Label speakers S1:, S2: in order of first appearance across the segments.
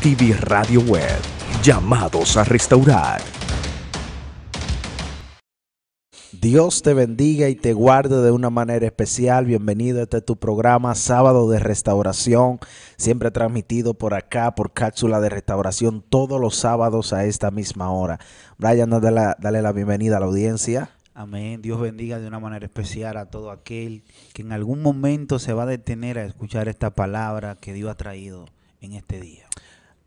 S1: TV Radio Web, llamados a restaurar.
S2: Dios te bendiga y te guarde de una manera especial. Bienvenido a este tu programa Sábado de Restauración, siempre transmitido por acá por Cápsula de Restauración todos los sábados a esta misma hora. Brian, dale la bienvenida a la audiencia.
S3: Amén. Dios bendiga de una manera especial a todo aquel que en algún momento se va a detener a escuchar esta palabra que Dios ha traído en este día.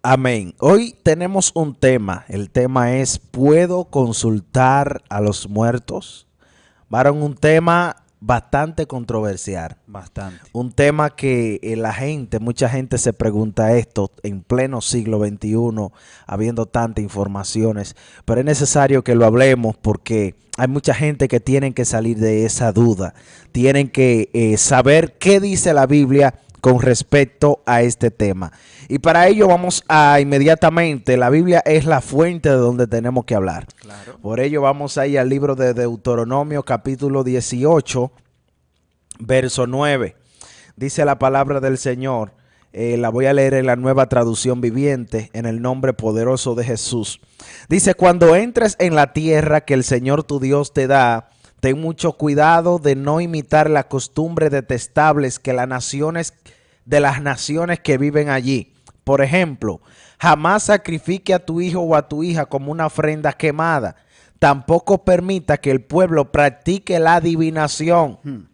S2: Amén. Hoy tenemos un tema. El tema es: ¿puedo consultar a los muertos? Varón, un tema bastante controversial.
S3: Bastante.
S2: Un tema que mucha gente se pregunta esto en pleno siglo XXI, habiendo tantas informaciones. Pero es necesario que lo hablemos porque hay mucha gente que tienen que salir de esa duda. Tienen que saber qué dice la Biblia con respecto a este tema. Y para ello vamos a inmediatamente, la Biblia es la fuente de donde tenemos que hablar.
S3: Claro.
S2: Por ello vamos a ir al libro de Deuteronomio capítulo 18, verso 9. Dice la palabra del Señor, la voy a leer en la Nueva Traducción Viviente, en el nombre poderoso de Jesús. Dice: cuando entres en la tierra que el Señor tu Dios te da, ten mucho cuidado de no imitar la costumbre detestables de las naciones que viven allí. Por ejemplo, jamás sacrifique a tu hijo o a tu hija como una ofrenda quemada. Tampoco permita que el pueblo practique la adivinación,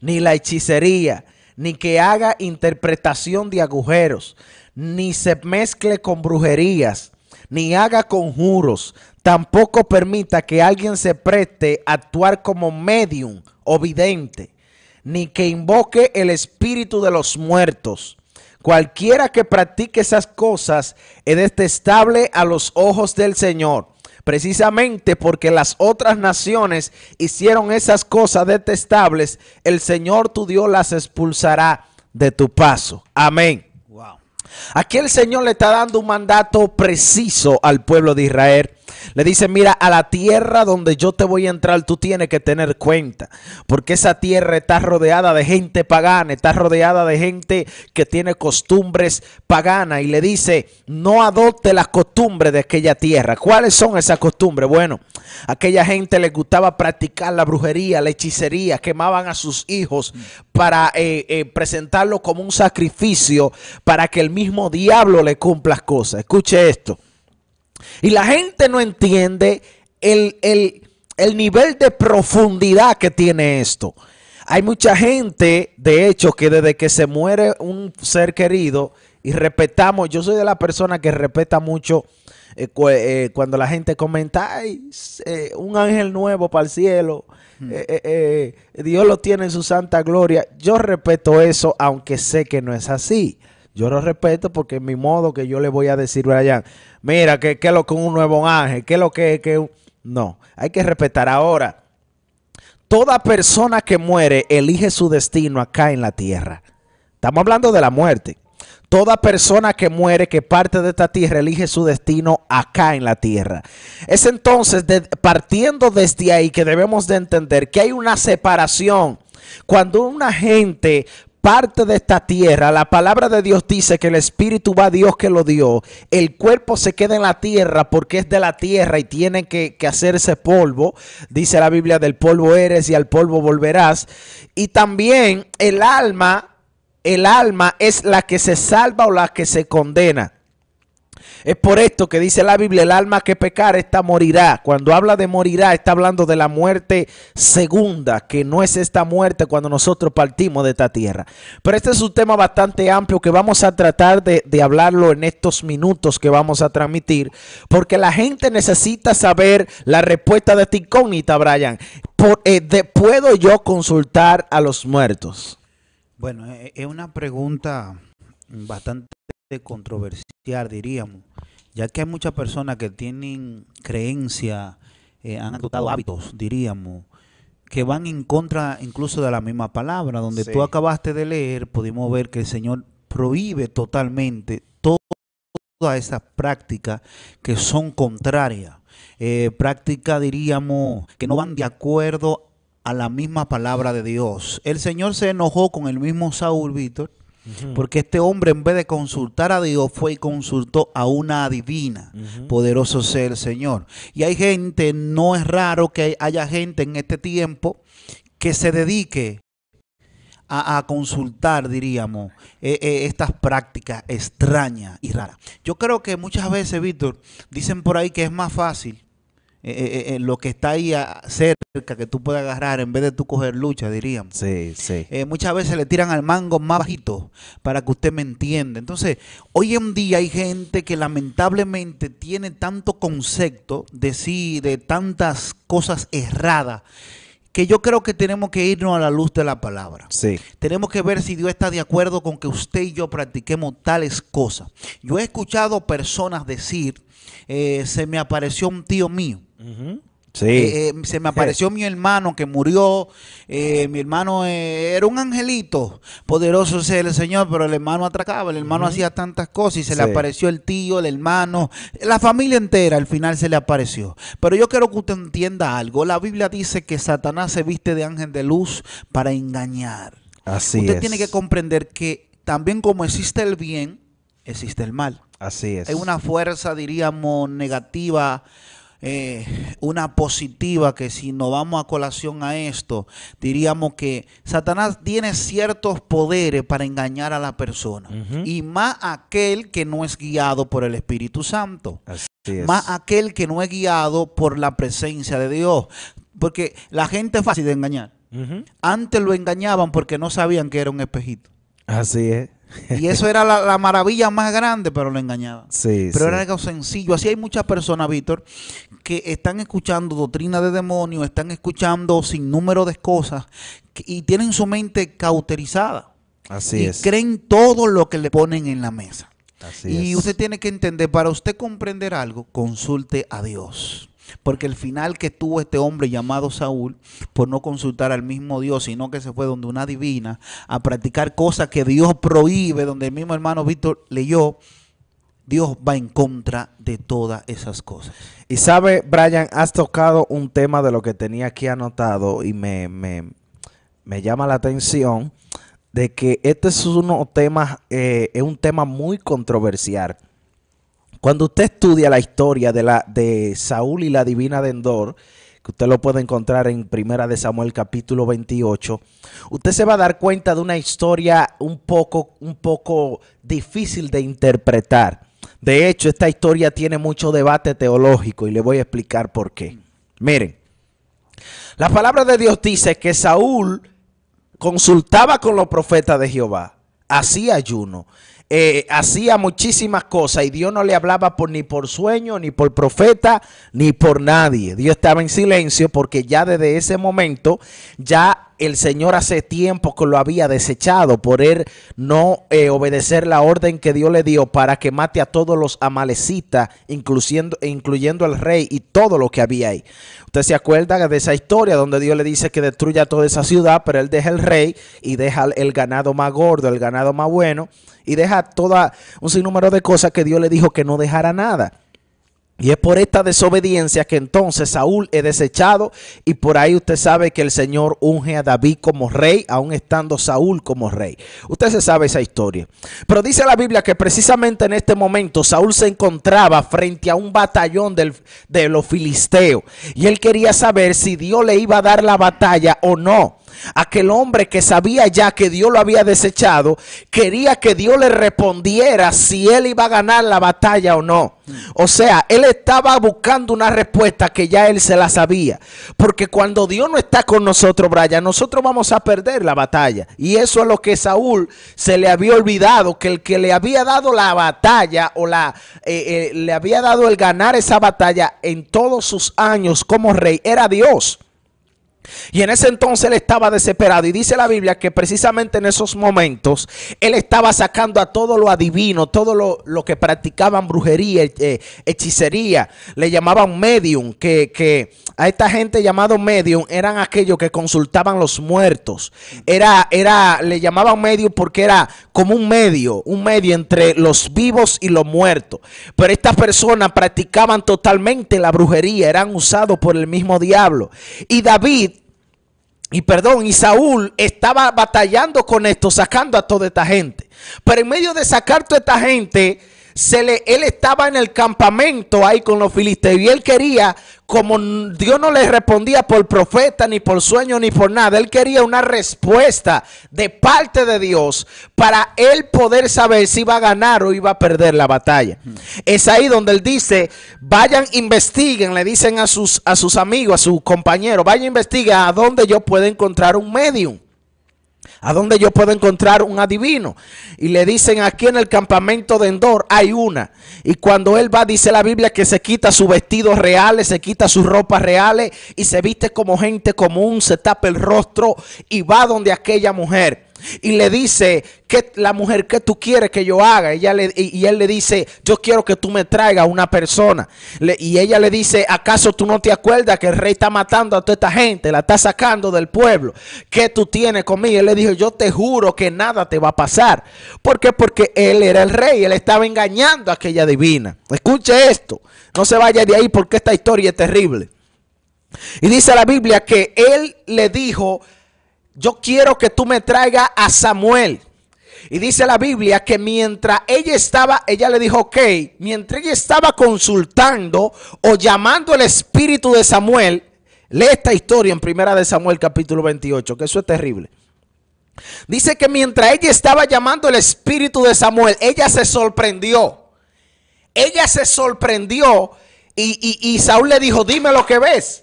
S2: ni la hechicería, ni que haga interpretación de agujeros, ni se mezcle con brujerías, ni haga conjuros. Tampoco permita que alguien se preste a actuar como medium o vidente, ni que invoque el espíritu de los muertos. Cualquiera que practique esas cosas es detestable a los ojos del Señor. Precisamente porque las otras naciones hicieron esas cosas detestables, el Señor tu Dios las expulsará de tu paso. Amén.
S3: Wow.
S2: Aquí el Señor le está dando un mandato preciso al pueblo de Israel. Le dice: mira, a la tierra donde yo te voy a entrar, tú tienes que tener cuenta, porque esa tierra está rodeada de gente pagana, está rodeada de gente que tiene costumbres paganas. Y le dice: no adopte las costumbres de aquella tierra. ¿Cuáles son esas costumbres? Bueno, a aquella gente les gustaba practicar la brujería, la hechicería, quemaban a sus hijos para presentarlo como un sacrificio para que el mismo diablo le cumpla las cosas. Escuche esto. Y la gente no entiende el nivel de profundidad que tiene esto. Hay mucha gente, de hecho, que desde que se muere un ser querido, y respetamos, yo soy de la persona que respeta mucho cuando la gente comenta: ay, un ángel nuevo para el cielo, Dios lo tiene en su santa gloria. Yo respeto eso, aunque sé que no es así. Yo lo respeto porque es mi modo que yo le voy a decir, Brian, mira, ¿qué es lo que un nuevo ángel? ¿Qué es lo que No, hay que respetar. Ahora, toda persona que muere elige su destino acá en la tierra. Estamos hablando de la muerte. Toda persona que muere, que parte de esta tierra, elige su destino acá en la tierra. Es entonces, partiendo desde ahí, que debemos de entender que hay una separación. Cuando una gente parte de esta tierra, la palabra de Dios dice que el espíritu va a Dios que lo dio. El cuerpo se queda en la tierra porque es de la tierra y tiene que hacerse polvo. Dice la Biblia: del polvo eres y al polvo volverás. Y también el alma es la que se salva o la que se condena. Es por esto que dice la Biblia: el alma que pecar, esta morirá. Cuando habla de morirá, está hablando de la muerte segunda, que no es esta muerte cuando nosotros partimos de esta tierra. Pero este es un tema bastante amplio que vamos a tratar de hablarlo en estos minutos que vamos a transmitir, porque la gente necesita saber la respuesta de esta incógnita, Brian. ¿Puedo yo consultar a los muertos?
S3: Bueno, es una pregunta bastante controversial, diríamos, ya que hay muchas personas que tienen creencia, han adoptado hábitos, diríamos, que van en contra incluso de la misma palabra. Donde
S2: Sí.
S3: tú acabaste de leer, pudimos ver que el Señor prohíbe totalmente todas esas prácticas que son contrarias, prácticas, diríamos, que no van de acuerdo a la misma palabra de Dios. El Señor se enojó con el mismo Saúl, Víctor, Porque este hombre, en vez de consultar a Dios, fue y consultó a una adivina. Poderoso sea el Señor. Y hay gente, no es raro que haya gente en este tiempo que se dedique a consultar, diríamos, estas prácticas extrañas y raras. Yo creo que muchas veces, Víctor, dicen por ahí que es más fácil lo que está ahí cerca que tú puedes agarrar en vez de tú coger lucha, diríamos.
S2: Sí, sí.
S3: Muchas veces le tiran al mango más bajito para que usted me entienda. Entonces, hoy en día hay gente que lamentablemente tiene tanto concepto de sí, de tantas cosas erradas, que yo creo que tenemos que irnos a la luz de la palabra.
S2: Sí.
S3: Tenemos que ver si Dios está de acuerdo con que usted y yo practiquemos tales cosas. Yo he escuchado personas decir, se me apareció un tío mío.
S2: Sí.
S3: Se me apareció mi hermano que murió. Mi hermano era un angelito. Poderoso sea el Señor, pero el hermano atracaba. El hermano hacía tantas cosas y se le apareció el tío, el hermano. La familia entera al final se le apareció. Pero yo quiero que usted entienda algo. La Biblia dice que Satanás se viste de ángel de luz para engañar.
S2: Así
S3: Usted
S2: es.
S3: tiene que comprender que también como existe el bien, existe el mal.
S2: Así es.
S3: Hay una fuerza, diríamos, negativa, una positiva, que si nos vamos a colación a esto, diríamos que Satanás tiene ciertos poderes para engañar a la persona. Y más aquel que no es guiado por el Espíritu Santo.
S2: Así es.
S3: Más aquel que no es guiado por la presencia de Dios. Porque la gente es fácil de engañar. Antes lo engañaban porque no sabían que era un espejito.
S2: Así es.
S3: Y eso era la maravilla más grande, pero lo engañaban.
S2: Sí,
S3: Pero
S2: sí.
S3: era algo sencillo. Así hay muchas personas, Víctor, que están escuchando doctrina de demonios, están escuchando sin número de cosas y tienen su mente cauterizada.
S2: Así
S3: y
S2: es.
S3: creen todo lo que le ponen en la mesa.
S2: Así
S3: Y
S2: es.
S3: usted tiene que entender, para usted comprender algo, consulte a Dios. Porque el final que tuvo este hombre llamado Saúl, por no consultar al mismo Dios, sino que se fue donde una divina a practicar cosas que Dios prohíbe, donde el mismo hermano Víctor leyó, Dios va en contra de todas esas cosas.
S2: Y sabe, Brian, has tocado un tema de lo que tenía aquí anotado y me llama la atención de que este es es un tema muy controversial. Cuando usted estudia la historia de Saúl y la divina de Endor, que usted lo puede encontrar en Primera de Samuel capítulo 28, usted se va a dar cuenta de una historia un poco difícil de interpretar. De hecho, esta historia tiene mucho debate teológico y le voy a explicar por qué. Miren, la palabra de Dios dice que Saúl consultaba con los profetas de Jehová, hacía ayuno, hacía muchísimas cosas y Dios no le hablaba ni por sueño, ni por profeta, ni por nadie. Dios estaba en silencio porque ya desde ese momento ya el Señor hace tiempo que lo había desechado por él no obedecer la orden que Dios le dio para que mate a todos los amalecitas, incluyendo al rey y todo lo que había ahí. Usted se acuerda de esa historia donde Dios le dice que destruya toda esa ciudad, pero él deja el rey y deja el ganado más gordo, el ganado más bueno, y deja un sinnúmero de cosas que Dios le dijo que no dejara nada. Y es por esta desobediencia que entonces Saúl es desechado y por ahí usted sabe que el Señor unge a David como rey, aún estando Saúl como rey. Usted se sabe esa historia. Pero dice la Biblia que precisamente en este momento Saúl se encontraba frente a un batallón de los filisteos y él quería saber si Dios le iba a dar la batalla o no. Aquel hombre que sabía ya que Dios lo había desechado, quería que Dios le respondiera si él iba a ganar la batalla o no. O sea, él estaba buscando una respuesta que ya él se la sabía. Porque cuando Dios no está con nosotros, Brian, nosotros vamos a perder la batalla. Y eso es lo que Saúl se le había olvidado, que el que le había dado la batalla o le había dado el ganar esa batalla en todos sus años como rey era Dios. Y en ese entonces él estaba desesperado y dice la Biblia que precisamente en esos momentos él estaba sacando a todo lo adivino, todo lo que practicaban brujería, hechicería, le llamaban medium, que a esta gente llamado medium eran aquellos que consultaban los muertos. Le llamaban medium porque era como un medio entre los vivos y los muertos. Pero estas personas practicaban totalmente la brujería, eran usados por el mismo diablo. Y David y Saúl estaba batallando con esto, sacando a toda esta gente. Pero en medio de sacar toda esta gente, él estaba en el campamento ahí con los filisteos y él quería, como Dios no le respondía por profeta, ni por sueño, ni por nada, él quería una respuesta de parte de Dios para él poder saber si iba a ganar o iba a perder la batalla. Es ahí donde él dice, vayan, investiguen, le dicen a sus amigos, a sus compañeros, vayan, investiguen a dónde yo puedo encontrar un medium. ¿A dónde yo puedo encontrar un adivino? Y le dicen, aquí en el campamento de Endor hay una. Y cuando él va, dice la Biblia que se quita sus vestidos reales, se quita sus ropas reales y se viste como gente común, se tapa el rostro y va donde aquella mujer. Y le dice, que la mujer, ¿qué tú quieres que yo haga? Y él le dice, yo quiero que tú me traigas una persona. Y ella le dice, ¿acaso tú no te acuerdas que el rey está matando a toda esta gente? La está sacando del pueblo. ¿Qué tú tienes conmigo? Él le dijo, yo te juro que nada te va a pasar. ¿Por qué? Porque él era el rey. Él estaba engañando a aquella divina. Escuche esto. No se vaya de ahí porque esta historia es terrible. Y dice la Biblia que él le dijo, yo quiero que tú me traigas a Samuel. Y dice la Biblia que mientras ella le dijo, ok, mientras ella estaba consultando o llamando el espíritu de Samuel, lee esta historia en Primera de Samuel capítulo 28, que eso es terrible. Dice que mientras ella estaba llamando el espíritu de Samuel, ella se sorprendió. Ella se sorprendió y Saúl le dijo, dime lo que ves.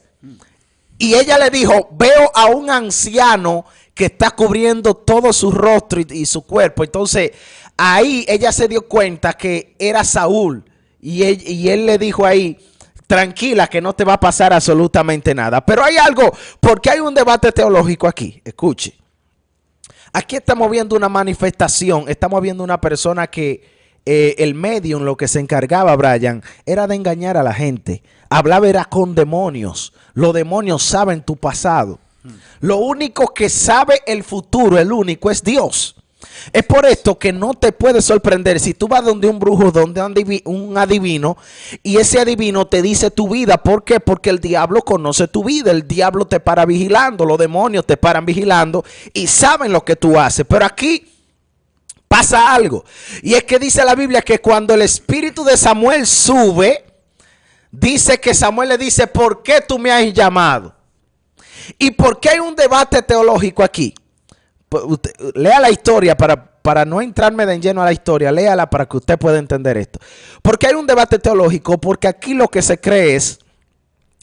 S2: Y ella le dijo, veo a un anciano que está cubriendo todo su rostro y su cuerpo. Entonces ahí ella se dio cuenta que era Saúl. Y él le dijo ahí, tranquila que no te va a pasar absolutamente nada. Pero hay algo, porque hay un debate teológico aquí. Escuche. Aquí estamos viendo una manifestación, estamos viendo una persona que el medium, lo que se encargaba, Brian, era de engañar a la gente. Hablaba era con demonios. Los demonios saben tu pasado. Lo único que sabe el futuro, el único, es Dios. Es por esto que no te puede sorprender si tú vas donde un brujo, donde un adivino, y ese adivino te dice tu vida. ¿Por qué? Porque el diablo conoce tu vida. El diablo te para vigilando, los demonios te paran vigilando y saben lo que tú haces. Pero aquí pasa algo. Y es que dice la Biblia que cuando el espíritu de Samuel sube, dice que Samuel le dice, ¿por qué tú me has llamado? ¿Y por qué hay un debate teológico aquí? Lea la historia para no entrarme de lleno a la historia. Léala para que usted pueda entender esto. ¿Por qué hay un debate teológico? Porque aquí lo que se cree es,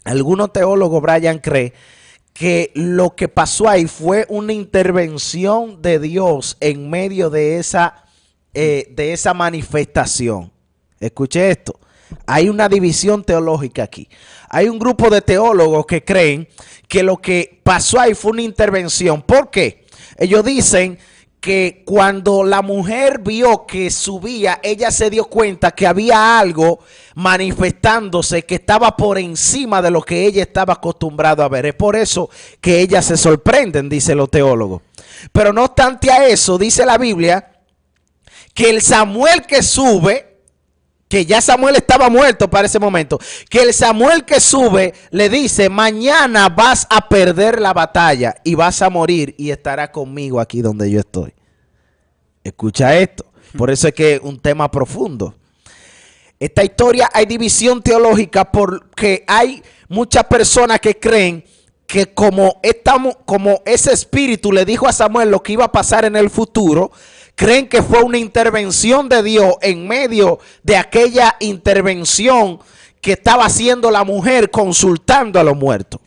S2: algunos teólogos, Brian, cree que lo que pasó ahí fue una intervención de Dios en medio de esa manifestación. Escuche esto. Hay una división teológica aquí. Hay un grupo de teólogos que creen que lo que pasó ahí fue una intervención. ¿Por qué? Ellos dicen que cuando la mujer vio que subía, ella se dio cuenta que había algo manifestándose que estaba por encima de lo que ella estaba acostumbrada a ver. Es por eso que ellas se sorprenden, dicen los teólogos. Pero no obstante a eso, dice la Biblia que el Samuel que sube, que ya Samuel estaba muerto para ese momento, que el Samuel que sube le dice, mañana vas a perder la batalla y vas a morir y estarás conmigo aquí donde yo estoy. Escucha esto, por eso es que es un tema profundo. Esta historia hay división teológica porque hay muchas personas que creen que como ese espíritu le dijo a Samuel lo que iba a pasar en el futuro, creen que fue una intervención de Dios en medio de aquella intervención que estaba haciendo la mujer consultando a los muertos.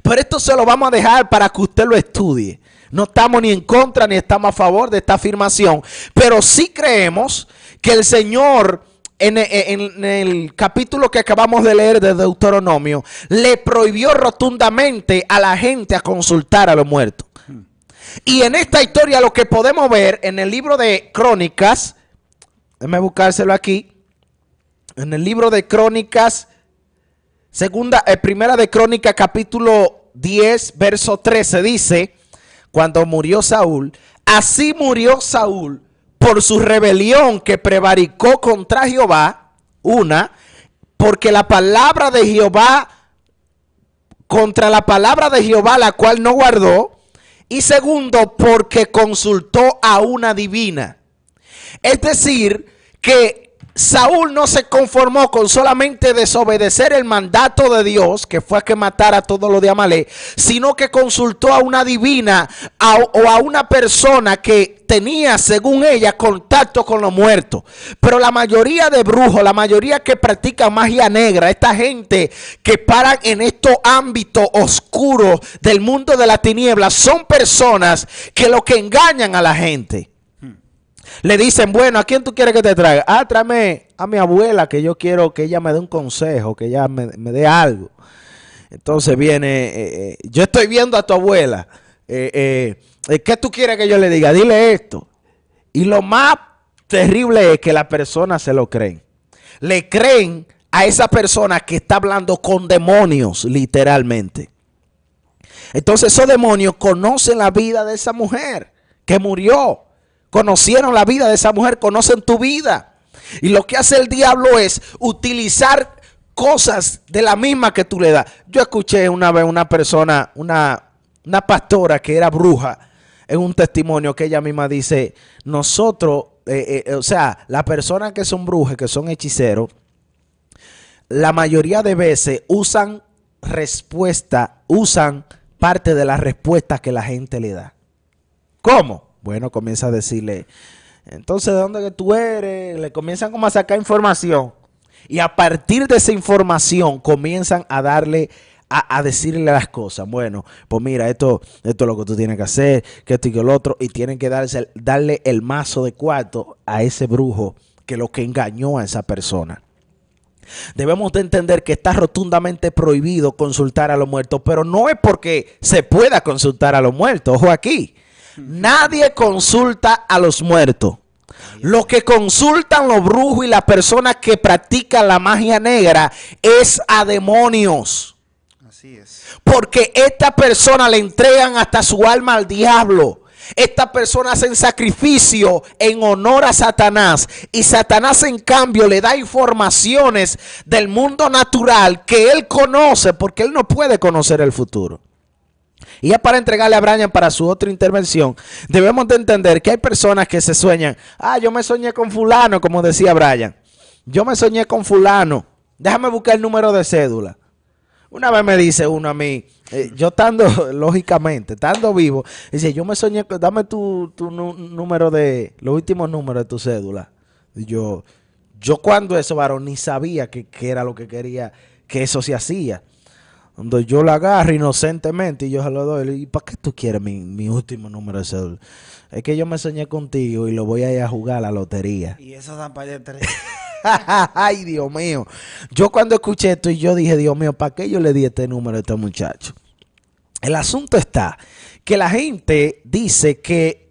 S2: Pero esto se lo vamos a dejar para que usted lo estudie. No estamos ni en contra ni estamos a favor de esta afirmación, pero sí creemos que el Señor en el capítulo que acabamos de leer de Deuteronomio le prohibió rotundamente a la gente a consultar a los muertos. Y en esta historia lo que podemos ver en el libro de Crónicas, déjame buscárselo aquí, en el libro de Crónicas, primera de Crónicas capítulo 10, verso 13 dice, cuando murió Saúl, así murió Saúl por su rebelión que prevaricó contra Jehová, porque la palabra de Jehová contra la palabra de Jehová, la cual no guardó. Y segundo, porque consultó a una divina. Es decir, que Saúl no se conformó con solamente desobedecer el mandato de Dios, que fue a que matara a todos los de Amalek, sino que consultó a una divina o a una persona que tenía, según ella, contacto con los muertos. Pero la mayoría de brujos, la mayoría que practican magia negra, esta gente que paran en estos ámbitos oscuros del mundo de la tiniebla, son personas que lo que engañan a la gente. Le dicen, bueno, ¿a quién tú quieres que te traiga? Ah, tráeme a mi abuela, que yo quiero que ella me dé un consejo, que ella me dé algo. Entonces viene, yo estoy viendo a tu abuela. ¿Qué tú quieres que yo le diga? Dile esto. Y lo más terrible es que las personas se lo creen. Le creen a esa persona que está hablando con demonios, literalmente. Entonces esos demonios conocen la vida de esa mujer que murió. Conocieron la vida de esa mujer, conocen tu vida. Y lo que hace el diablo es utilizar cosas de la misma que tú le das. Yo escuché una vez una persona, una pastora que era bruja, en un testimonio que ella misma dice, nosotros, o sea, las personas que son brujas, que son hechiceros, la mayoría de veces usan parte de las respuestas que la gente le da. ¿Cómo? Bueno, comienza a decirle, entonces, ¿de dónde que tú eres? Le comienzan como a sacar información. Y a partir de esa información comienzan a darle, a decirle las cosas. Bueno, pues mira, esto es lo que tú tienes que hacer, que esto y que lo otro. Y tienen que darle el mazo de cuarto a ese brujo que lo que engañó a esa persona. Debemos de entender que está rotundamente prohibido consultar a los muertos, pero no es porque se pueda consultar a los muertos. Ojo aquí. Nadie consulta a los muertos. Lo que consultan los brujos y las personas que practican la magia negra es a demonios.
S3: Así es.
S2: Porque esta persona le entregan hasta su alma al diablo. Estas personas hacen sacrificio en honor a Satanás. Y Satanás, en cambio, le da informaciones del mundo natural que él conoce, porque él no puede conocer el futuro. Y ya para entregarle a Brian para su otra intervención, debemos de entender que hay personas que se sueñan. Ah, yo me soñé con fulano, como decía Brian. Yo me soñé con fulano. Déjame buscar el número de cédula. Una vez me dice uno a mí, yo estando, lógicamente, estando vivo, dice, yo me soñé, dame tu número de, los últimos números de tu cédula. Y yo cuando eso, varón, ni sabía que era lo que quería, que eso se hacía. Cuando yo la agarro inocentemente y yo se lo doy, ¿y para qué tú quieres mi último número de cédula? Es que yo me soñé contigo y lo voy a ir a jugar a la lotería.
S3: Y eso dan para allá tres.
S2: Ay, Dios mío. Yo cuando escuché esto y yo dije, Dios mío, ¿para qué yo le di este número a este muchacho? El asunto está que la gente dice que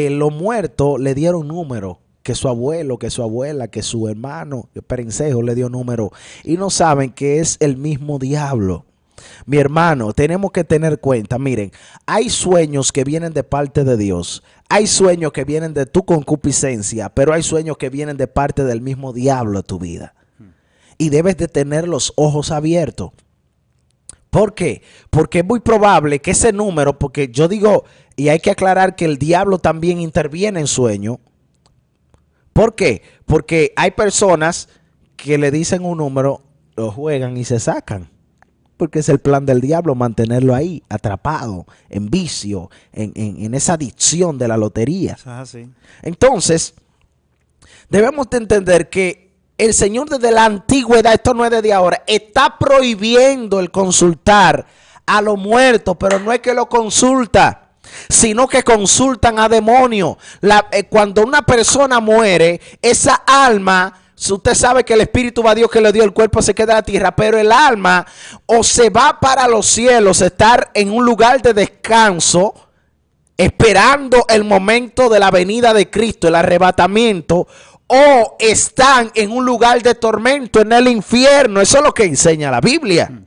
S2: los muertos le dieron número, que su abuelo, que su abuela, que su hermano, que Perencejo le dio número, y no saben que es el mismo diablo. Mi hermano, tenemos que tener cuenta, miren, hay sueños que vienen de parte de Dios, hay sueños que vienen de tu concupiscencia, pero hay sueños que vienen de parte del mismo diablo de tu vida. Y debes de tener los ojos abiertos. ¿Por qué? Porque es muy probable que ese número, porque yo digo, y hay que aclarar que el diablo también interviene en sueño. ¿Por qué? Porque hay personas que le dicen un número, lo juegan y se sacan. Porque es el plan del diablo mantenerlo ahí, atrapado, en vicio, en esa adicción de la lotería.
S3: Eso es así.
S2: Entonces, debemos de entender que el Señor desde la antigüedad, esto no es desde ahora, está prohibiendo el consultar a los muertos, pero no es que lo consulta, sino que consultan a demonios. Cuando una persona muere, esa alma... Usted sabe que el espíritu va a Dios que le dio, el cuerpo se queda en la tierra, pero el alma o se va para los cielos, estar en un lugar de descanso, esperando el momento de la venida de Cristo, el arrebatamiento, o están en un lugar de tormento, en el infierno. Eso es lo que enseña la Biblia.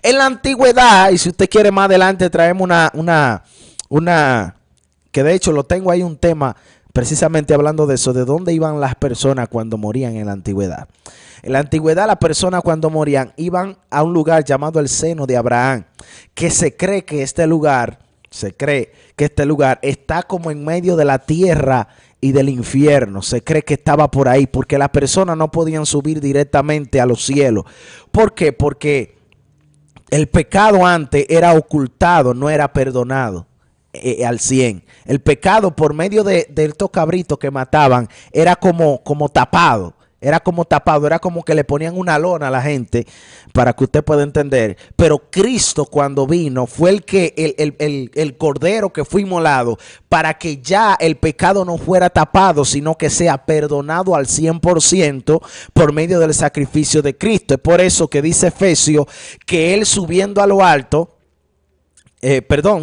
S2: En la antigüedad, y si usted quiere más adelante traemos una que de hecho lo tengo ahí un tema precisamente hablando de eso, de dónde iban las personas cuando morían en la antigüedad. En la antigüedad las personas cuando morían iban a un lugar llamado el seno de Abraham, que se cree que este lugar está como en medio de la tierra y del infierno. Se cree que estaba por ahí porque las personas no podían subir directamente a los cielos. ¿Por qué? Porque el pecado antes era ocultado, no era perdonado al 100. El pecado por medio de estos cabritos que mataban era como tapado. Era como tapado, era como que le ponían una lona a la gente para que usted pueda entender. Pero Cristo cuando vino fue el cordero que fue inmolado para que ya el pecado no fuera tapado, sino que sea perdonado al 100% por medio del sacrificio de Cristo. Es por eso que dice Efesios que él subiendo a lo alto,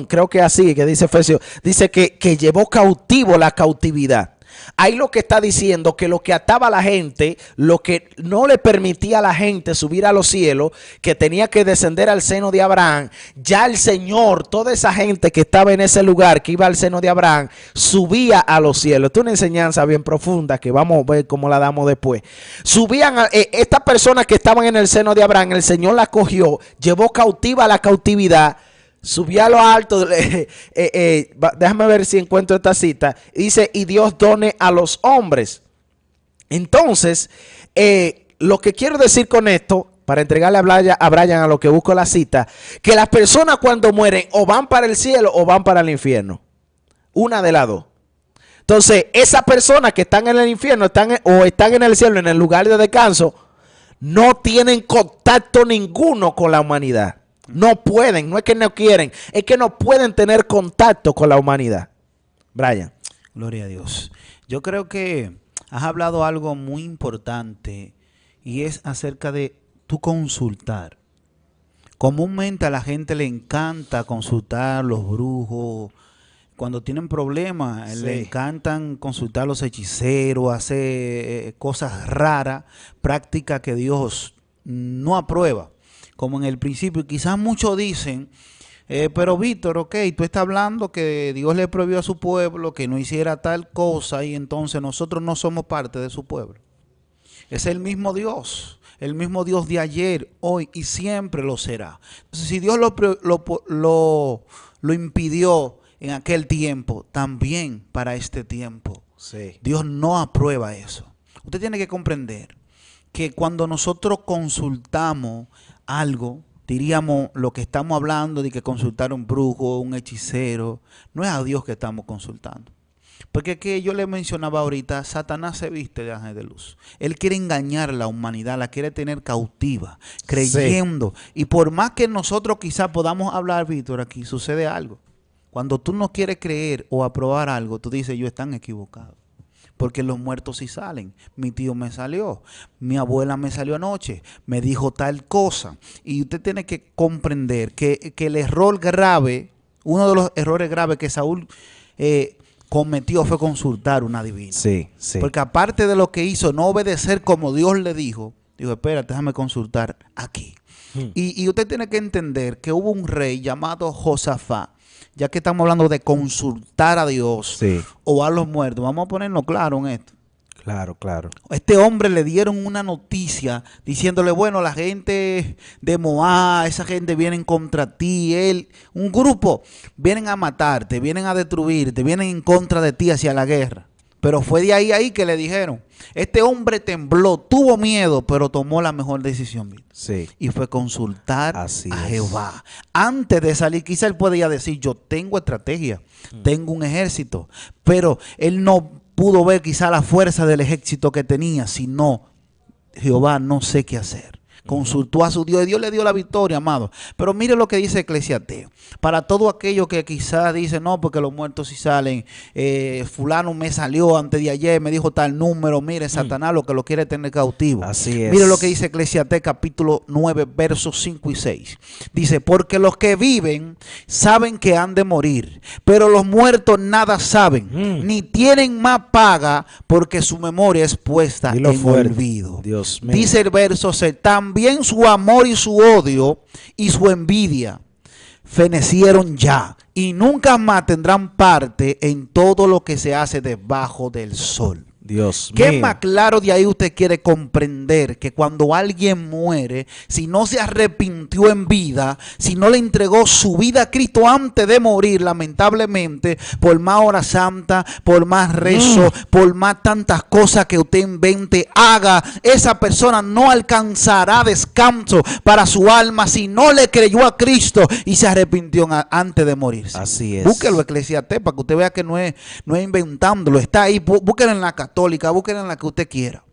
S2: creo que así, que dice Efesios, dice que llevó cautivo la cautividad. Ahí lo que está diciendo que lo que ataba a la gente, lo que no le permitía a la gente subir a los cielos, que tenía que descender al seno de Abraham, ya el Señor, toda esa gente que estaba en ese lugar, que iba al seno de Abraham, subía a los cielos. Esta es una enseñanza bien profunda que vamos a ver cómo la damos después. Subían, estas personas que estaban en el seno de Abraham, el Señor la cogió, llevó cautiva la cautividad, subió a lo alto, déjame ver si encuentro esta cita. Dice, y Dios done a los hombres. Entonces, lo que quiero decir con esto, para entregarle a Brian a lo que busco la cita, que las personas cuando mueren o van para el cielo o van para el infierno. Una de las dos. Entonces, esas personas que están en el infierno o están en el cielo, en el lugar de descanso, no tienen contacto ninguno con la humanidad. No pueden, no es que no quieren, es que no pueden tener contacto con la humanidad. Brian.
S3: Gloria a Dios. Yo creo que has hablado algo muy importante y es acerca de tu consultar. Comúnmente a la gente le encanta consultar los brujos. Cuando tienen problemas,
S2: Sí.
S3: le encantan consultar a los hechiceros, hacer cosas raras, prácticas que Dios no aprueba. Como en el principio, quizás muchos dicen, pero Víctor, ok, tú estás hablando que Dios le prohibió a su pueblo que no hiciera tal cosa y entonces nosotros no somos parte de su pueblo. Es el mismo Dios de ayer, hoy y siempre lo será. Entonces, si Dios lo impidió en aquel tiempo, también para este tiempo,
S2: Sí.
S3: Dios no aprueba eso. Usted tiene que comprender que cuando nosotros consultamos algo, diríamos lo que estamos hablando de que consultar a un brujo, un hechicero, no es a Dios que estamos consultando. Porque que yo le mencionaba ahorita, Satanás se viste de ángel de luz. Él quiere engañar a la humanidad, la quiere tener cautiva, creyendo. Sí. Y por más que nosotros quizás podamos hablar, Víctor, aquí sucede algo. Cuando tú no quieres creer o aprobar algo, tú dices, ellos están equivocados. Porque los muertos sí salen. Mi tío me salió, mi abuela me salió anoche, me dijo tal cosa. Y usted tiene que comprender que el error grave, uno de los errores graves que Saúl cometió fue consultar una divina.
S2: Sí, sí.
S3: Porque aparte de lo que hizo, no obedecer como Dios le dijo, dijo, espérate, déjame consultar aquí. Y usted tiene que entender que hubo un rey llamado Josafat. Ya que estamos hablando de consultar a Dios, sí, o a los muertos, vamos a ponernos claro en esto.
S2: Claro, claro.
S3: Este hombre le dieron una noticia diciéndole, bueno, la gente de Moab, esa gente vienen contra ti, un grupo, vienen a matarte, vienen a destruirte, vienen en contra de ti hacia la guerra. Pero fue de ahí que le dijeron. Este hombre tembló, tuvo miedo, pero tomó la mejor decisión.
S2: Sí.
S3: Y fue consultar
S2: Así
S3: a
S2: es.
S3: Jehová. Antes de salir, quizá él podía decir, yo tengo estrategia, tengo un ejército. Pero él no pudo ver quizá la fuerza del ejército que tenía, sino, Jehová, no sé qué hacer. Consultó a su Dios y Dios le dio la victoria, amado. Pero mire lo que dice Eclesiastés. Para todo aquello que quizás dice, no, porque los muertos sí salen. Fulano me salió antes de ayer, me dijo tal número. Mire, Satanás lo que lo quiere tener cautivo.
S2: Así es.
S3: Mire lo que dice Eclesiastés capítulo 9, versos 5 y 6. Dice, porque los que viven saben que han de morir, pero los muertos nada saben, ni tienen más paga, porque su memoria es puesta en olvido.
S2: Dios mío.
S3: Dice el verso 6, también su amor y su odio y su envidia fenecieron ya y nunca más tendrán parte en todo lo que se hace debajo del sol.
S2: Dios
S3: ¿Qué
S2: mío.
S3: más claro de ahí usted quiere comprender? Que cuando alguien muere, si no se arrepintió en vida, si no le entregó su vida a Cristo antes de morir, lamentablemente, por más hora santa, por más rezo, por más tantas cosas que usted invente, haga, esa persona no alcanzará descanso para su alma si no le creyó a Cristo y se arrepintió antes de morirse.
S2: Así es.
S3: Búsquelo, Eclesiastés, para que usted vea que no es inventándolo, está ahí. Búsquelo en la Católica, búsquelo en la que usted quiera.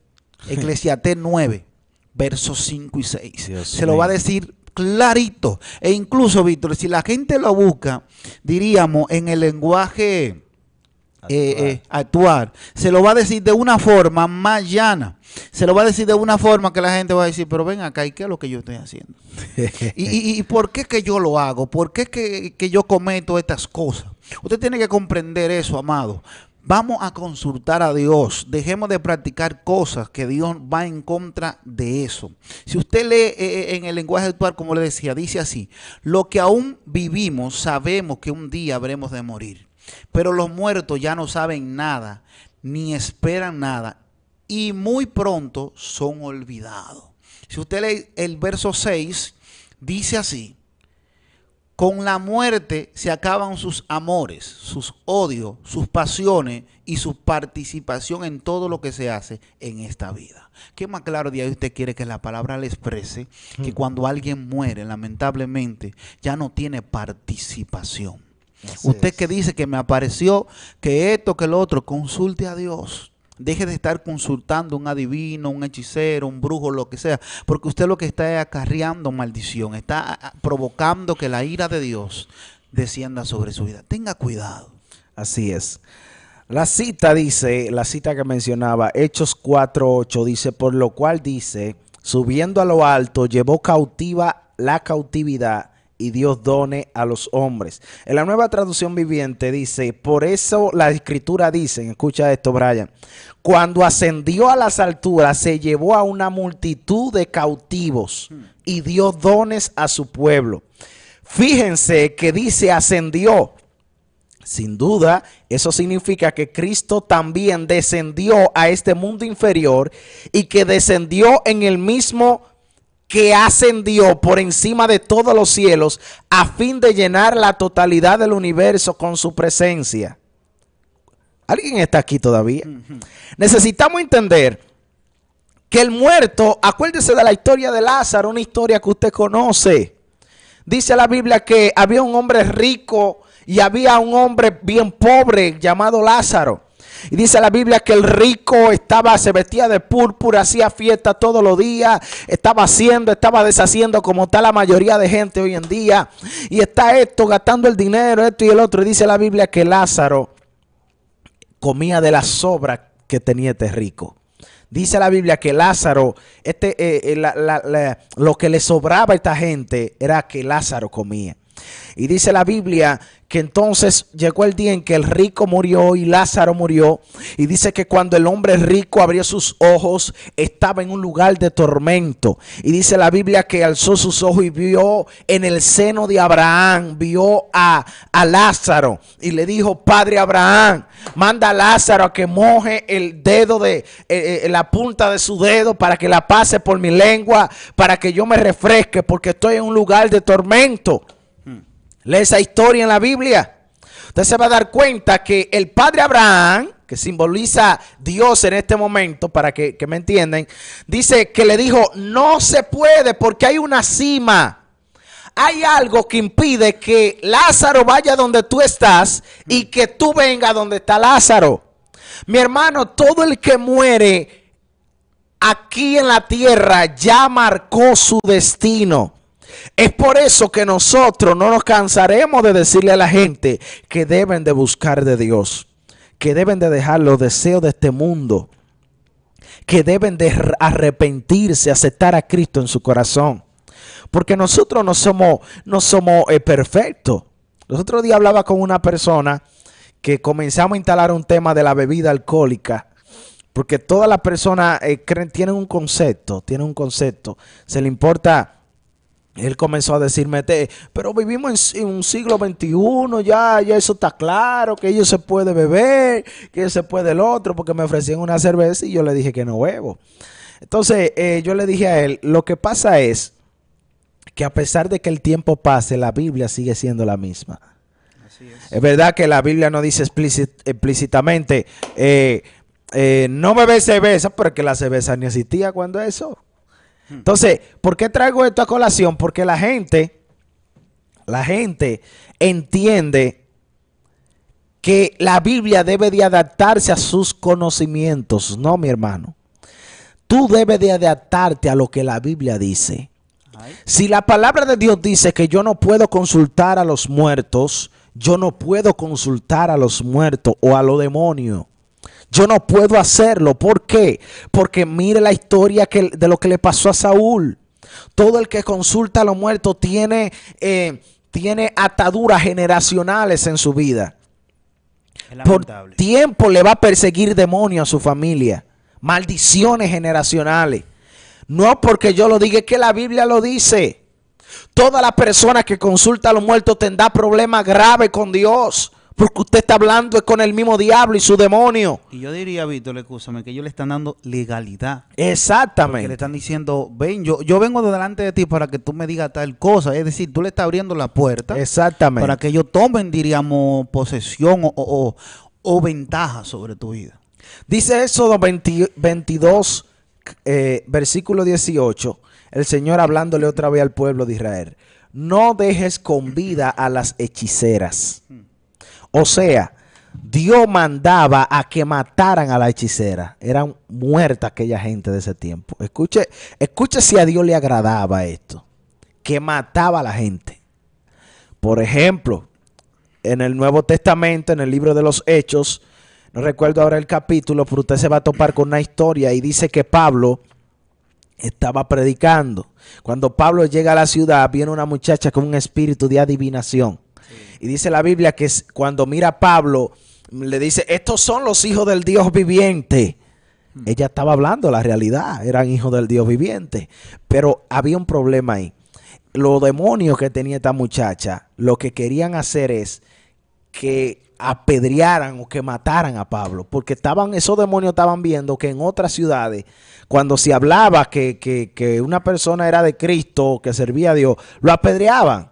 S3: Eclesiastés 9, versos 5 y 6.
S2: Dios
S3: Se lo
S2: mío.
S3: va a decir clarito. E incluso, Víctor, si la gente lo busca, diríamos, en el lenguaje actuar, se lo va a decir de una forma más llana. Se lo va a decir de una forma que la gente va a decir, pero ven acá, ¿y qué es lo que yo estoy haciendo? ¿Y por qué que yo lo hago? ¿Por qué que yo cometo estas cosas? Usted tiene que comprender eso, amado. Vamos a consultar a Dios. Dejemos de practicar cosas que Dios va en contra de eso. Si usted lee en el lenguaje actual, como le decía, dice así: lo que aún vivimos sabemos que un día habremos de morir. Pero los muertos ya no saben nada, ni esperan nada, y muy pronto son olvidados. Si usted lee el verso 6, dice así: con la muerte se acaban sus amores, sus odios, sus pasiones y su participación en todo lo que se hace en esta vida. ¿Qué más claro de ahí usted quiere que la palabra le exprese? Que cuando alguien muere, lamentablemente, ya no tiene participación.
S2: Así
S3: Usted
S2: es.
S3: que dice que me apareció, que esto, que lo otro, consulte a Dios. Deje de estar consultando un adivino, un hechicero, un brujo, lo que sea, porque usted lo que está es acarreando maldición, está provocando que la ira de Dios descienda sobre su vida. Tenga cuidado.
S2: Así es. La cita dice, la cita que mencionaba, Hechos 4:8, dice, por lo cual dice, subiendo a lo alto, llevó cautiva la cautividad y Dios done a los hombres. En la Nueva Traducción Viviente dice, por eso la Escritura dice, escucha esto, Brian, cuando ascendió a las alturas se llevó a una multitud de cautivos y dio dones a su pueblo. Fíjense que dice ascendió. Sin duda, eso significa que Cristo también descendió a este mundo inferior y que descendió en el mismo que ascendió por encima de todos los cielos a fin de llenar la totalidad del universo con su presencia. ¿Alguien está aquí todavía? Necesitamos entender que el muerto, acuérdese de la historia de Lázaro, una historia que usted conoce. Dice la Biblia que había un hombre rico y había un hombre bien pobre llamado Lázaro. Y dice la Biblia que el rico se vestía de púrpura, hacía fiesta todos los días, estaba deshaciendo como está la mayoría de gente hoy en día. Y está esto, gastando el dinero, esto y el otro. Y dice la Biblia que Lázaro comía de las sobras que tenía este rico. Dice la Biblia que Lázaro, lo que le sobraba a esta gente era que Lázaro comía. Y dice la Biblia que entonces llegó el día en que el rico murió y Lázaro murió. Y dice que cuando el hombre rico abrió sus ojos, estaba en un lugar de tormento. Y dice la Biblia que alzó sus ojos y vio en el seno de Abraham, vio a Lázaro. Y le dijo, Padre Abraham, manda a Lázaro a que moje el dedo la punta de su dedo para que la pase por mi lengua, para que yo me refresque, porque estoy en un lugar de tormento. Lee esa historia en la Biblia. Usted se va a dar cuenta que el padre Abraham, que simboliza Dios en este momento, para que me entiendan, dice que le dijo, no se puede porque hay una cima. Hay algo que impide que Lázaro vaya donde tú estás y que tú vengas donde está Lázaro. Mi hermano, todo el que muere aquí en la tierra ya marcó su destino. Es por eso que nosotros no nos cansaremos de decirle a la gente que deben de buscar de Dios, que deben de dejar los deseos de este mundo, que deben de arrepentirse, aceptar a Cristo en su corazón. Porque nosotros no somos perfectos. Los otros días hablaba con una persona que comenzamos a instalar un tema de la bebida alcohólica. Porque todas las personas tienen un concepto, se le importa Él comenzó a decirme, pero vivimos en un siglo XXI, ya eso está claro, que ellos se puede beber, que ellos se puede el otro, porque me ofrecían una cerveza y yo le dije que no bebo. Entonces yo le dije a él, lo que pasa es que a pesar de que el tiempo pase, la Biblia sigue siendo la misma.
S3: Así es.
S2: Es verdad que la Biblia no dice explícitamente, no beber cerveza, pero que la cerveza ni existía cuando eso. Entonces, ¿por qué traigo esto a colación? Porque la gente entiende que la Biblia debe de adaptarse a sus conocimientos. No, mi hermano. Tú debes de adaptarte a lo que la Biblia dice. Si la palabra de Dios dice que yo no puedo consultar a los muertos, yo no puedo consultar a los muertos o a los demonios. Yo no puedo hacerlo. ¿Por qué? Porque mire la historia de lo que le pasó a Saúl. Todo el que consulta a los muertos tiene ataduras generacionales en su vida. Por tiempo le va a perseguir demonios a su familia. Maldiciones generacionales. No porque yo lo diga, es que la Biblia lo dice. Toda la persona que consulta a los muertos tendrá problemas graves con Dios. Porque usted está hablando con el mismo diablo y su demonio.
S3: Y yo diría, Víctor, escúchame, que ellos le están dando legalidad.
S2: Exactamente.
S3: Porque le están diciendo, ven, yo vengo delante de ti para que tú me digas tal cosa. Es decir, tú le estás abriendo la puerta.
S2: Exactamente.
S3: Para que ellos tomen, diríamos, posesión o ventaja sobre tu vida.
S2: Dice Éxodo 22, versículo 18, el Señor hablándole otra vez al pueblo de Israel. No dejes con vida a las hechiceras. O sea, Dios mandaba a que mataran a la hechicera. Eran muertas aquella gente de ese tiempo. Escuche si a Dios le agradaba esto. Que mataba a la gente. Por ejemplo, en el Nuevo Testamento, en el libro de los Hechos, no recuerdo ahora el capítulo, pero usted se va a topar con una historia y dice que Pablo estaba predicando. Cuando Pablo llega a la ciudad, viene una muchacha con un espíritu de adivinación. Y dice la Biblia que cuando mira a Pablo, le dice, estos son los hijos del Dios viviente. Ella estaba hablando la realidad, eran hijos del Dios viviente. Pero había un problema ahí. Los demonios que tenía esta muchacha, lo que querían hacer es que apedrearan o que mataran a Pablo. Porque esos demonios estaban viendo que en otras ciudades, cuando se hablaba que una persona era de Cristo, que servía a Dios, lo apedreaban.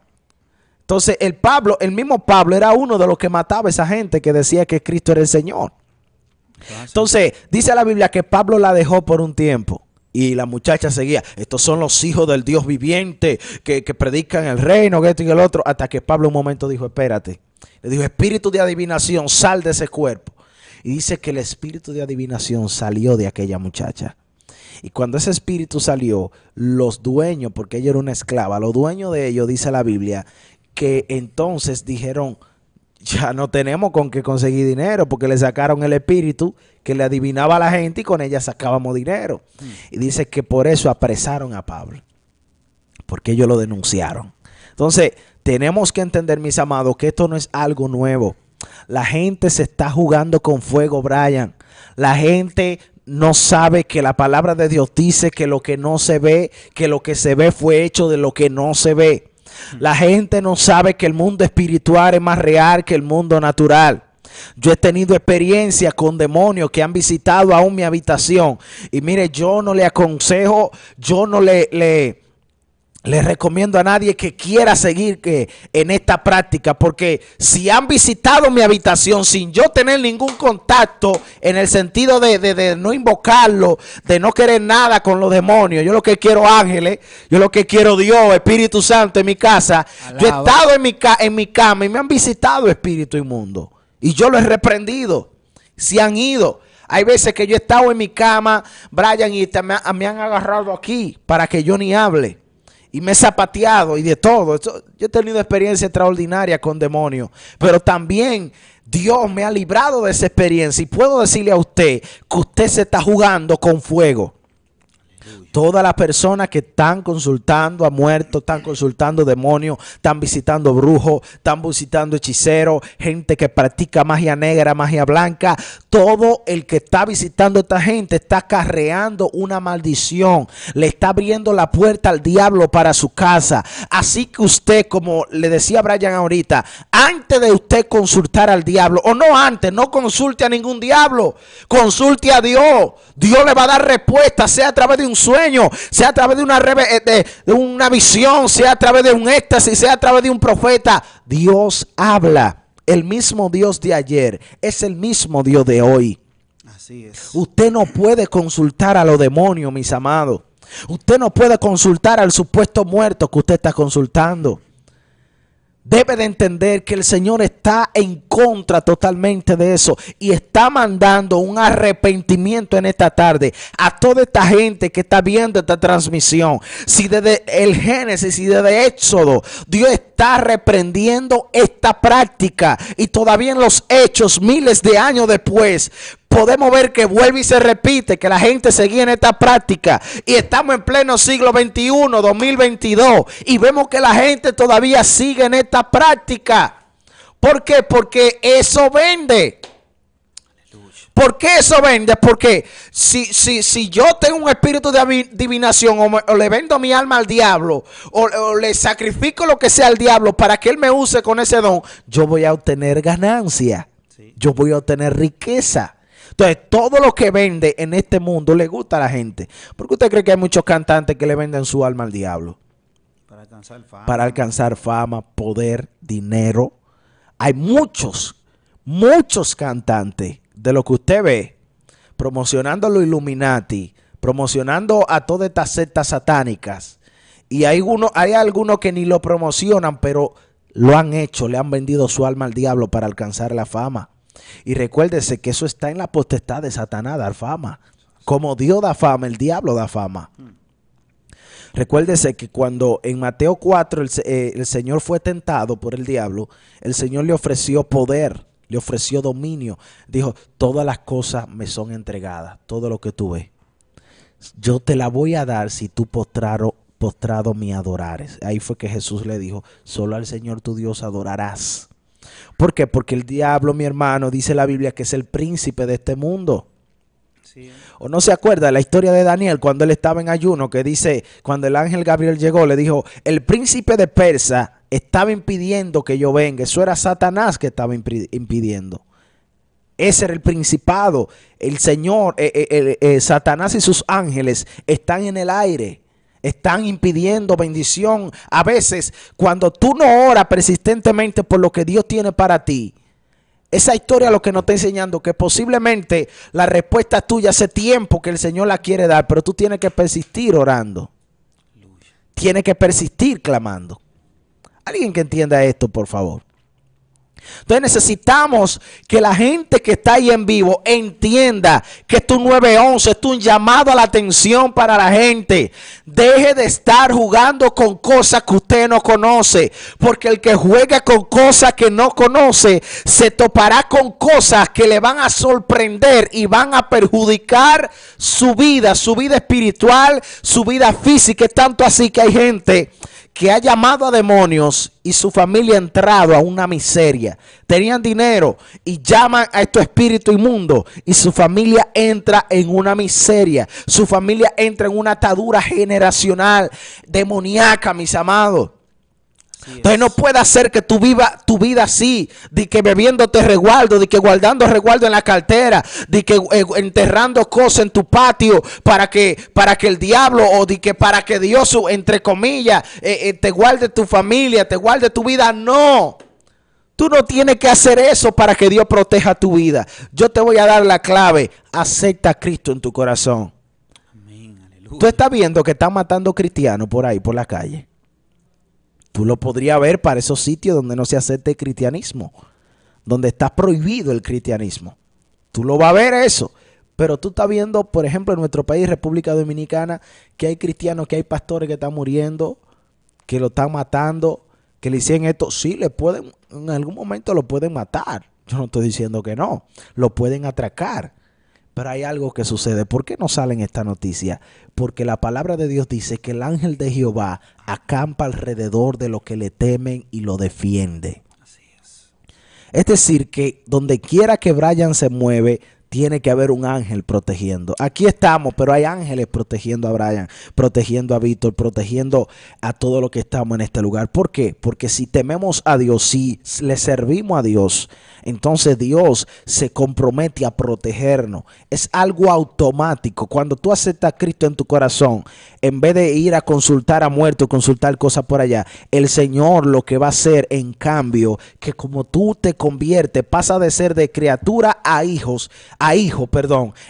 S2: Entonces el mismo Pablo era uno de los que mataba a esa gente que decía que Cristo era el Señor. Entonces dice la Biblia que Pablo la dejó por un tiempo y la muchacha seguía. Estos son los hijos del Dios viviente que predican el reino, que esto y el otro. Hasta que Pablo un momento dijo, espérate. Le dijo, espíritu de adivinación, sal de ese cuerpo. Y dice que el espíritu de adivinación salió de aquella muchacha. Y cuando ese espíritu salió, los dueños, porque ella era una esclava, los dueños de ellos, dice la Biblia, que entonces dijeron, ya no tenemos con qué conseguir dinero, porque le sacaron el espíritu que le adivinaba a la gente y con ella sacábamos dinero. Y dice que por eso apresaron a Pablo, porque ellos lo denunciaron. Entonces, tenemos que entender, mis amados, que esto no es algo nuevo. La gente se está jugando con fuego, Brian. La gente no sabe que la palabra de Dios dice que lo que no se ve, que lo que se ve fue hecho de lo que no se ve. La gente no sabe que el mundo espiritual es más real que el mundo natural. Yo he tenido experiencia con demonios que han visitado aún mi habitación. Y mire, yo no le aconsejo, yo no le recomiendo a nadie que quiera seguir en esta práctica, porque si han visitado mi habitación sin yo tener ningún contacto, en el sentido de no invocarlo, de no querer nada con los demonios, yo lo que quiero ángeles, yo lo que quiero Dios, Espíritu Santo en mi casa. Alaba. Yo he estado en mi cama y me han visitado espíritu inmundo y yo lo he reprendido. Se han ido. Hay veces que yo he estado en mi cama, Brian, y me han agarrado aquí para que yo ni hable. Y me he zapateado y de todo. Yo he tenido experiencia extraordinaria con demonios. Pero también Dios me ha librado de esa experiencia. Y puedo decirle a usted que usted se está jugando con fuego. Todas las personas que están consultando a muertos, están consultando demonios, están visitando brujos, están visitando hechiceros, gente que practica magia negra, magia blanca. Todo el que está visitando a esta gente está acarreando una maldición. Le está abriendo la puerta al diablo para su casa. Así que usted, como le decía Brian ahorita, antes de usted consultar al diablo, o no antes, no consulte a ningún diablo, consulte a Dios. Dios le va a dar respuesta, sea a través de un sueño, sea a través de una visión, sea a través de un éxtasis, sea a través de un profeta. Dios habla. El mismo Dios de ayer es el mismo Dios de hoy.
S3: Así es.
S2: Usted no puede consultar a los demonios, mis amados. Usted no puede consultar al supuesto muerto que usted está consultando. Debe de entender que el Señor está en contra totalmente de eso y está mandando un arrepentimiento en esta tarde a toda esta gente que está viendo esta transmisión. Si desde el Génesis y desde Éxodo Dios está reprendiendo esta práctica y todavía en los Hechos, miles de años después, podemos ver que vuelve y se repite, que la gente seguía en esta práctica y estamos en pleno siglo XXI, 2022 y vemos que la gente todavía sigue en esta práctica. ¿Por qué? Porque eso vende. ¿Por qué eso vende? Porque si yo tengo un espíritu de adivinación o le vendo mi alma al diablo o le sacrifico lo que sea al diablo para que él me use con ese don, yo voy a obtener ganancia, yo voy a obtener riqueza. Entonces, todo lo que vende en este mundo le gusta a la gente. ¿Por qué usted cree que hay muchos cantantes que le venden su alma al diablo?
S3: Para alcanzar fama.
S2: Para alcanzar fama, poder, dinero. Hay muchos cantantes de lo que usted ve promocionando a los Illuminati, promocionando a todas estas sectas satánicas. Y hay algunos que ni lo promocionan, pero lo han hecho, le han vendido su alma al diablo para alcanzar la fama. Y recuérdese que eso está en la potestad de Satanás, dar fama. Como Dios da fama, el diablo da fama. Recuérdese que cuando en Mateo 4 el Señor fue tentado por el diablo, el Señor le ofreció poder, le ofreció dominio. Dijo, todas las cosas me son entregadas, todo lo que tú ves. Yo te la voy a dar si tú postrado me adorares. Ahí fue que Jesús le dijo, solo al Señor tu Dios adorarás. ¿Por qué? Porque el diablo, mi hermano, dice la Biblia que es el príncipe de este mundo. Sí. ¿O no se acuerda la historia de Daniel cuando él estaba en ayuno? Que dice, cuando el ángel Gabriel llegó, le dijo, el príncipe de Persia estaba impidiendo que yo venga. Eso era Satanás que estaba impidiendo. Ese era el principado. El Señor, Satanás y sus ángeles están en el aire. Están impidiendo bendición. A veces, cuando tú no oras persistentemente por lo que Dios tiene para ti, esa historia lo que nos está enseñando que posiblemente la respuesta tuya hace tiempo que el Señor la quiere dar, pero tú tienes que persistir orando. Tienes que persistir clamando. ¿Alguien que entienda esto, por favor? Entonces necesitamos que la gente que está ahí en vivo entienda que esto 911 es un llamado a la atención para la gente. Deje de estar jugando con cosas que usted no conoce, porque el que juega con cosas que no conoce se topará con cosas que le van a sorprender y van a perjudicar su vida espiritual, su vida física. Es tanto así que hay gente que ha llamado a demonios y su familia ha entrado a una miseria. Tenían dinero y llaman a estos espíritus inmundos y su familia entra en una miseria. Su familia entra en una atadura generacional demoníaca, mis amados. Entonces no puede hacer que tú viva tu vida así, de que bebiéndote resguardo, de que guardando resguardo en la cartera, de que enterrando cosas en tu patio para que el diablo o de que para que Dios, entre comillas, te guarde tu familia, te guarde tu vida. No, tú no tienes que hacer eso para que Dios proteja tu vida. Yo te voy a dar la clave: acepta a Cristo en tu corazón.
S3: Amén, aleluya.
S2: Tú estás viendo que están matando cristianos por ahí, por la calle. Tú lo podrías ver para esos sitios donde no se acepta el cristianismo, donde está prohibido el cristianismo. Tú lo vas a ver eso. Pero tú estás viendo, por ejemplo, en nuestro país, República Dominicana, que hay cristianos, que hay pastores que están muriendo, que lo están matando, que le hicieron esto. Sí, en algún momento lo pueden matar. Yo no estoy diciendo que no. Lo pueden atracar. Pero hay algo que sucede. ¿Por qué no sale en esta noticia? Porque la palabra de Dios dice que el ángel de Jehová acampa alrededor de los que le temen y lo defiende.
S3: Así es.
S2: Es decir, que donde quiera que Brian se mueve, tiene que haber un ángel protegiendo. Aquí estamos, pero hay ángeles protegiendo a Brian, protegiendo a Víctor, protegiendo a todo lo que estamos en este lugar. ¿Por qué? Porque si tememos a Dios, si le servimos a Dios, entonces Dios se compromete a protegernos. Es algo automático. Cuando tú aceptas a Cristo en tu corazón, en vez de ir a consultar a muertos, consultar cosas por allá, el Señor lo que va a hacer en cambio, que como tú te conviertes, pasa de ser de criatura a hijo,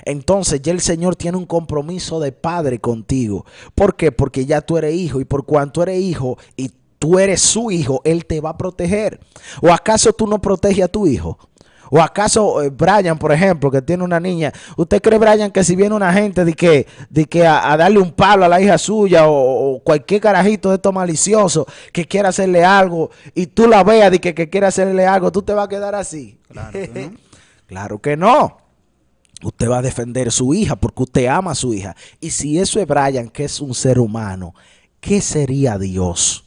S2: entonces ya el Señor tiene un compromiso de padre contigo. ¿Por qué? Porque ya tú eres hijo, y por cuanto eres hijo y tú eres su hijo, Él te va a proteger. ¿O acaso tú no proteges a tu hijo? ¿O acaso Brian, por ejemplo, que tiene una niña, usted cree, Brian, que si viene una gente de que a darle un palo a la hija suya o cualquier carajito de estos maliciosos que quiera hacerle algo y tú la veas de que quiere hacerle algo, tú te vas a quedar así?
S3: Claro que no.
S2: Claro que no. Usted va a defender a su hija porque usted ama a su hija. Y si eso es Brian, que es un ser humano, ¿qué sería Dios?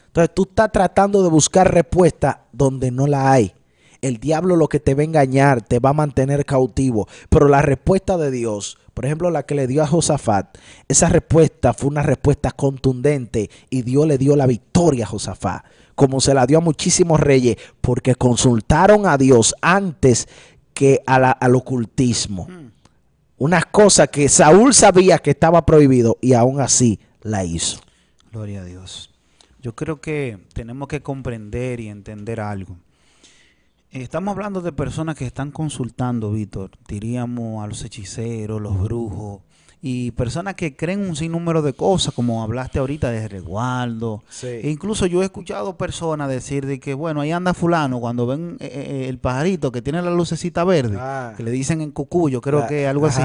S2: Entonces tú estás tratando de buscar respuesta donde no la hay. El diablo lo que te va a engañar, te va a mantener cautivo. Pero la respuesta de Dios, por ejemplo, la que le dio a Josafat, esa respuesta fue una respuesta contundente y Dios le dio la victoria a Josafat, como se la dio a muchísimos reyes, porque consultaron a Dios antes que al ocultismo. Una cosa que Saúl sabía que estaba prohibido y aún así la hizo.
S3: Gloria a Dios. Yo creo que tenemos que comprender y entender algo. Estamos hablando de personas que están consultando, Víctor, diríamos a los hechiceros, los brujos, y personas que creen un sinnúmero de cosas, como hablaste ahorita de resguardo.
S2: Sí.
S3: E incluso yo he escuchado personas decir de que, bueno, ahí anda fulano, cuando ven el pajarito que tiene la lucecita verde, que le dicen en Cucuyo, creo que algo así.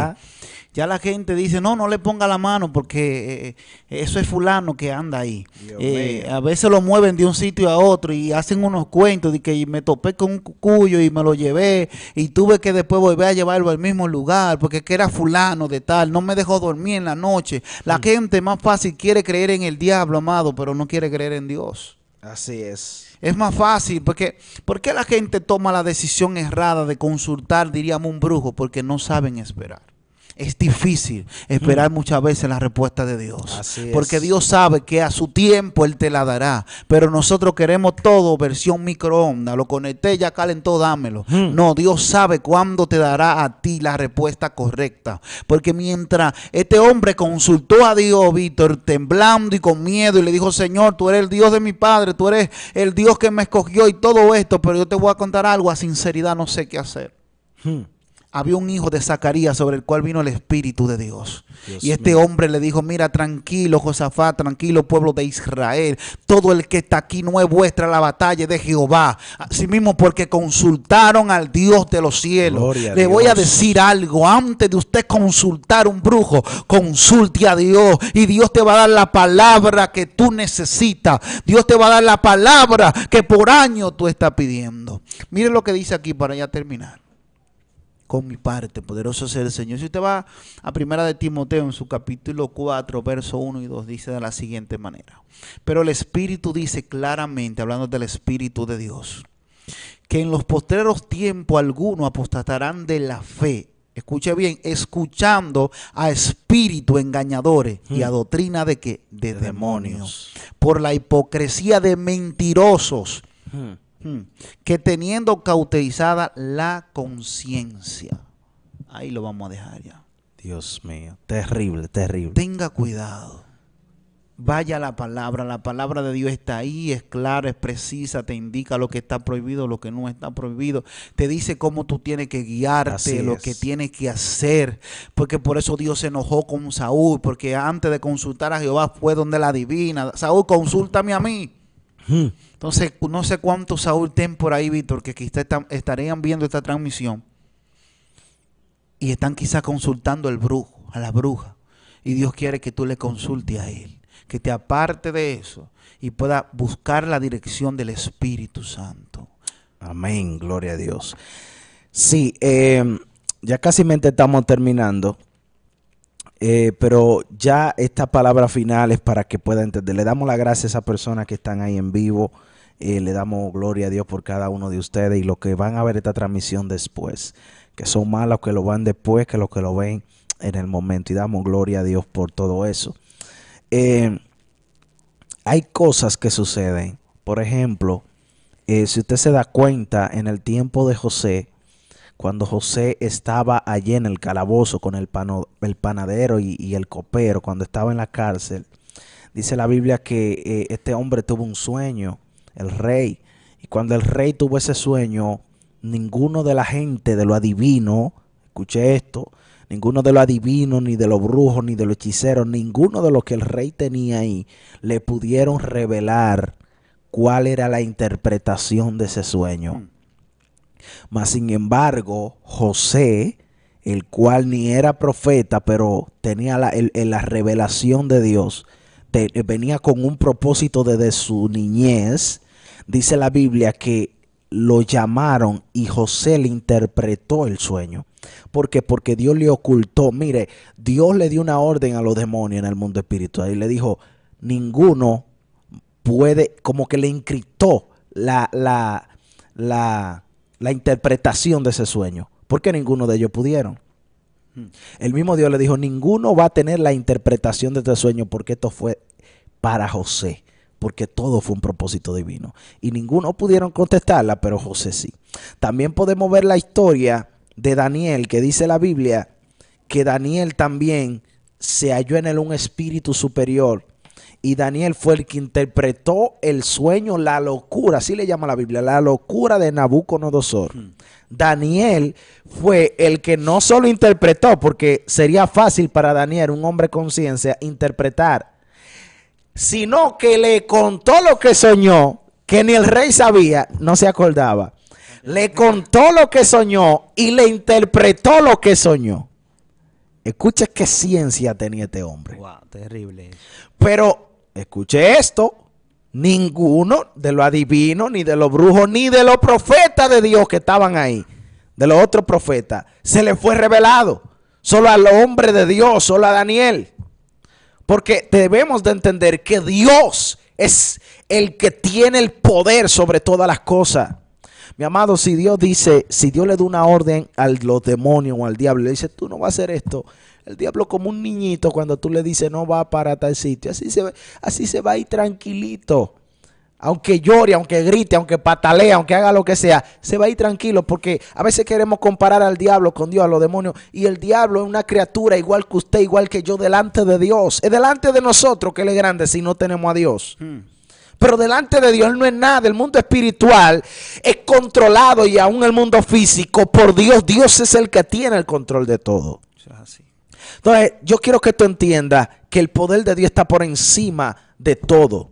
S3: Ya la gente dice, no le ponga la mano porque eso es fulano que anda ahí. A veces lo mueven de un sitio a otro y hacen unos cuentos de que me topé con un cucuyo y me lo llevé y tuve que después volver a llevarlo al mismo lugar porque que era fulano de tal, no me dejó dormir en la noche. La gente más fácil quiere creer en el diablo, amado, pero no quiere creer en Dios.
S2: Así es.
S3: Es más fácil, porque ¿por qué la gente toma la decisión errada de consultar, diríamos, un brujo? Porque no saben esperar. Es difícil esperar muchas veces la respuesta de Dios.
S2: Así es.
S3: Porque Dios sabe que a su tiempo Él te la dará. Pero nosotros queremos todo versión microondas. Lo conecté, ya calentó, dámelo. No, Dios sabe cuándo te dará a ti la respuesta correcta. Porque mientras este hombre consultó a Dios, Víctor, temblando y con miedo, y le dijo, Señor, tú eres el Dios de mi padre, tú eres el Dios que me escogió y todo esto, pero yo te voy a contar algo, a sinceridad no sé qué hacer. Había un hijo de Zacarías sobre el cual vino el Espíritu de Dios. Y este hombre le dijo, mira, tranquilo Josafat, tranquilo pueblo de Israel, todo el que está aquí no es vuestra la batalla de Jehová. Asimismo, porque consultaron al Dios de los cielos. Le voy a decir algo, antes de usted consultar un brujo, consulte a Dios y Dios te va a dar la palabra que tú necesitas. Dios te va a dar la palabra que por años tú estás pidiendo. Mire lo que dice aquí para ya terminar. Con mi parte, poderoso es el Señor. Si usted va a Primera de Timoteo en su capítulo 4, verso 1 y 2, dice de la siguiente manera. Pero el Espíritu dice claramente, hablando del Espíritu de Dios, que en los postreros tiempos algunos apostatarán de la fe. Escuche bien, escuchando a espíritus engañadores y a doctrina de ¿qué? De demonios. Por la hipocresía de mentirosos. Que teniendo cauterizada la conciencia. Ahí lo vamos a dejar ya.
S2: Dios mío, terrible, terrible.
S3: Tenga cuidado. Vaya la palabra de Dios está ahí, es clara, es precisa, te indica lo que está prohibido, lo que no está prohibido, te dice cómo tú tienes que guiarte, lo que tienes que hacer, porque por eso Dios se enojó con Saúl, porque antes de consultar a Jehová fue donde la adivina, Saúl, consúltame a mí. Entonces, no sé cuántos Saúl ten por ahí, Víctor, que quizás estarían viendo esta transmisión y están quizás consultando al brujo, a la bruja. Y Dios quiere que tú le consultes a él, que te aparte de eso y pueda buscar la dirección del Espíritu Santo.
S2: Amén, gloria a Dios. Sí, ya casi estamos terminando. Pero ya esta palabra final es para que pueda entender. Le damos las gracias a esas personas que están ahí en vivo. Le damos gloria a Dios por cada uno de ustedes y los que van a ver esta transmisión después, que son más los que lo van después que los que lo ven en el momento. Y damos gloria a Dios por todo eso. Hay cosas que suceden. Por ejemplo, si usted se da cuenta, en el tiempo de José, cuando José estaba allí en el calabozo con el panadero y el copero, cuando estaba en la cárcel, dice la Biblia que este hombre tuvo un sueño, el rey. Y cuando el rey tuvo ese sueño, ninguno de la gente, de lo adivino, escuche esto, ninguno de los adivinos, ni de los brujos, ni de los hechiceros, ninguno de los que el rey tenía ahí, le pudieron revelar cuál era la interpretación de ese sueño. Mas sin embargo, José, el cual ni era profeta, pero tenía la revelación de Dios, venía con un propósito desde su niñez. Dice la Biblia que lo llamaron y José le interpretó el sueño. ¿Por qué? Porque Dios le ocultó. Mire, Dios le dio una orden a los demonios en el mundo espiritual y le dijo, ninguno puede, como que le encriptó la interpretación de ese sueño, porque ninguno de ellos pudieron. El mismo Dios le dijo, ninguno va a tener la interpretación de este sueño, porque esto fue para José, porque todo fue un propósito divino. Y ninguno pudieron contestarla, pero José sí. También podemos ver la historia de Daniel, que dice la Biblia que Daniel también se halló en él un espíritu superior. Y Daniel fue el que interpretó el sueño, la locura, así le llama la Biblia, la locura de Nabucodonosor. Daniel fue el que no solo interpretó, porque sería fácil para Daniel, un hombre con ciencia, interpretar, sino que le contó lo que soñó, que ni el rey sabía, no se acordaba. Le contó lo que soñó y le interpretó lo que soñó. Escuche qué ciencia tenía este hombre.
S3: Wow, terrible.
S2: Pero escuche esto, ninguno de los adivinos, ni de los brujos, ni de los profetas de Dios que estaban ahí, de los otros profetas, se le fue revelado. Solo al hombre de Dios, solo a Daniel. Porque debemos de entender que Dios es el que tiene el poder sobre todas las cosas. Mi amado, si Dios dice, si Dios le da una orden a los demonios o al diablo, le dice, tú no vas a hacer esto. El diablo, como un niñito, cuando tú le dices no va para tal sitio, así se va a ir tranquilito. Aunque llore, aunque grite, aunque patalee, aunque haga lo que sea, se va a ir tranquilo, porque a veces queremos comparar al diablo con Dios, a los demonios, y el diablo es una criatura igual que usted, igual que yo, delante de Dios. Es delante de nosotros que Él es grande si no tenemos a Dios. Pero delante de Dios Él no es nada. El mundo espiritual es controlado, y aún el mundo físico, por Dios. Dios es el que tiene el control de todo. Entonces, yo quiero que tú entiendas que el poder de Dios está por encima de todo.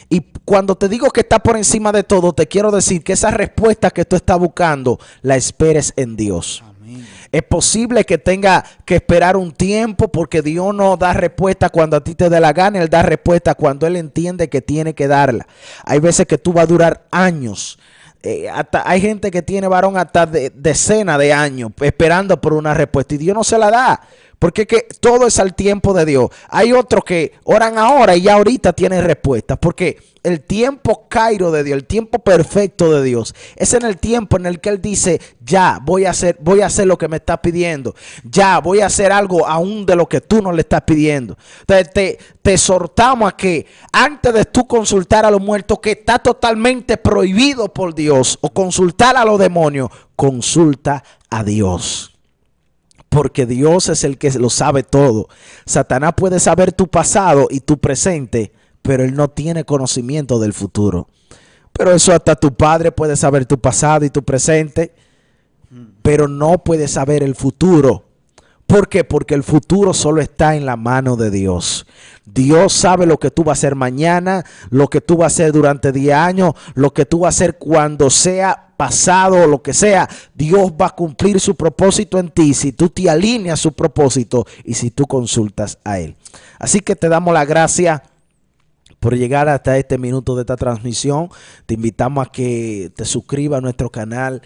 S2: Y cuando te digo que está por encima de todo, te quiero decir que esa respuesta que tú estás buscando, la esperes en Dios. Amén. Es posible que tenga que esperar un tiempo, porque Dios no da respuesta cuando a ti te dé la gana. Él da respuesta cuando Él entiende que tiene que darla. Hay veces que tú vas a durar años. Hay gente que tiene, varón, hasta decenas de años esperando por una respuesta, y Dios no se la da, porque que todo es al tiempo de Dios. Hay otros que oran ahora y ya ahorita tienen respuesta, porque el tiempo cairo de Dios, el tiempo perfecto de Dios, es en el tiempo en el que Él dice, ya voy a hacer lo que me estás pidiendo, ya voy a hacer algo aún de lo que tú no le estás pidiendo. Entonces te exhortamos a que antes de tú consultar a los muertos, que está totalmente prohibido por Dios, o consultar a los demonios, consulta a Dios. Porque Dios es el que lo sabe todo. Satanás puede saber tu pasado y tu presente, pero él no tiene conocimiento del futuro. Pero eso hasta tu padre puede saber tu pasado y tu presente, pero no puede saber el futuro. ¿Por qué? Porque el futuro solo está en la mano de Dios. Dios sabe lo que tú vas a hacer mañana, lo que tú vas a hacer durante 10 años, lo que tú vas a hacer cuando sea pasado o lo que sea. Dios va a cumplir su propósito en ti si tú te alineas a su propósito y si tú consultas a Él. Así que te damos la gracia por llegar hasta este minuto de esta transmisión. Te invitamos a que te suscribas a nuestro canal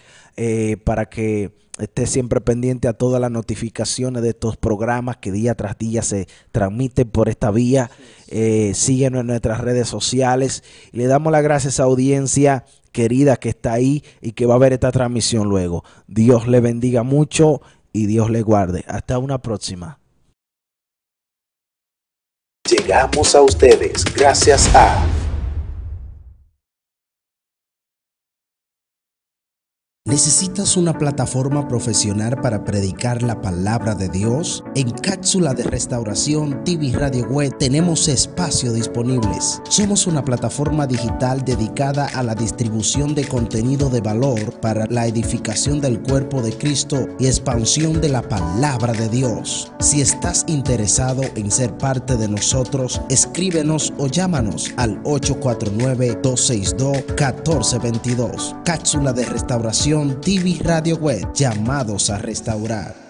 S2: para que estés siempre pendiente a todas las notificaciones de estos programas que día tras día se transmiten por esta vía. Síguenos en nuestras redes sociales y le damos las gracias a audiencia querida que está ahí y que va a ver esta transmisión luego. Dios le bendiga mucho y Dios le guarde. Hasta una próxima.
S1: Llegamos a ustedes gracias a ¿Necesitas una plataforma profesional para predicar la palabra de Dios? En Cápsula de Restauración TV Radio Web tenemos espacios disponibles. Somos una plataforma digital dedicada a la distribución de contenido de valor para la edificación del cuerpo de Cristo y expansión de la palabra de Dios. Si estás interesado en ser parte de nosotros, escríbenos o llámanos al 849-262-1422. Cápsula de Restauración TV Radio Web, llamados a restaurar.